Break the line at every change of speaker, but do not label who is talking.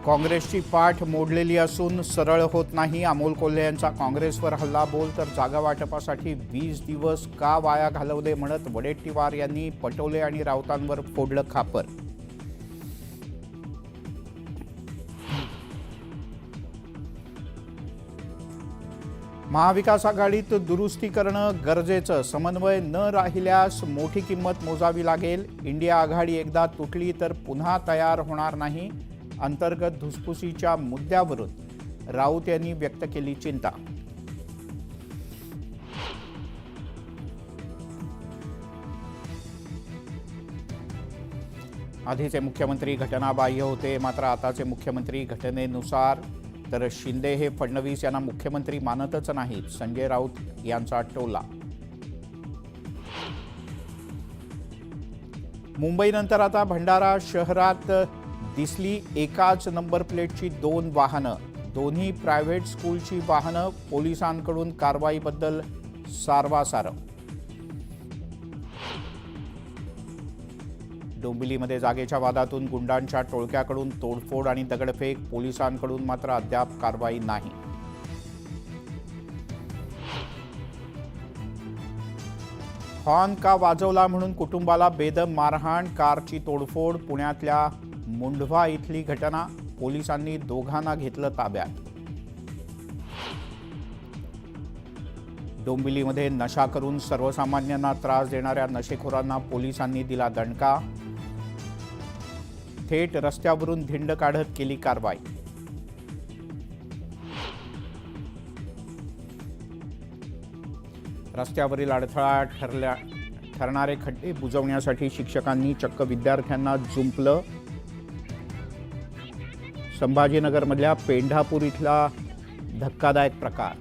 काँग्रेसची पाठ मोडलेली असून सरळ होत नाही. अमोल कोल्हे यांचा काँग्रेसवर हल्लाबोल. तर जागा वाटपासाठी 20 दिवस का वाया घालवले म्हणत वडेट्टीवार यांनी पटोले आणि राऊतांवर फोडलं खापर. महाविकास आघाडीत दुरुस्ती करणं गरजेचं. समन्वय न राहिल्यास मोठी किंमत मोजावी लागेल. इंडिया आघाडी एकदा तुटली तर पुन्हा तयार होणार नाही. अंतर्गत धुसफुसीच्या मुद्द्यावरून राऊत यांनी व्यक्त केली चिंता. आधीचे मुख्यमंत्री घटनाबाह्य होते, मात्र आताचे मुख्यमंत्री घटनेनुसार. तर शिंदे हे फडणवीस यांना मुख्यमंत्री मानतच नाहीत. संजय राऊत यांचा टोला. मुंबईनंतर आता भंडारा शहरात दिसली एकाच नंबर प्लेटची 2 वाहनं. दोन्ही प्रायव्हेट स्कूलची वाहनं. पोलिसांकडून कारवाईबद्दल सारवासारव. डोंबिवलीमध्ये जागेच्या वादातून गुंडांच्या टोळक्याकडून तोडफोड आणि दगडफेक. पोलिसांकडून मात्र अद्याप कारवाई नाही. हॉर्न का वाजवला म्हणून कुटुंबाला बेदम मारहाण. कारची तोडफोड. पुण्यातल्या मुंढवा इथली घटना. पोलिसांनी दोघांना घेतलं ताब्यात. डोंबिवलीमध्ये नशा करून सर्वसामान्यांना त्रास देणाऱ्या नशेखोरांना पोलिसांनी दिला दणका. थेट रस्त्यावरून धिंड काढत केली कारवाई. रस्त्यावरील अडथळा ठरणारे खड्डे बुजवण्यासाठी शिक्षकांनी चक्क विद्यार्थ्यांना जुंपलं. संभाजीनगरमधल्या पेंढापूर इथला धक्कादायक प्रकार.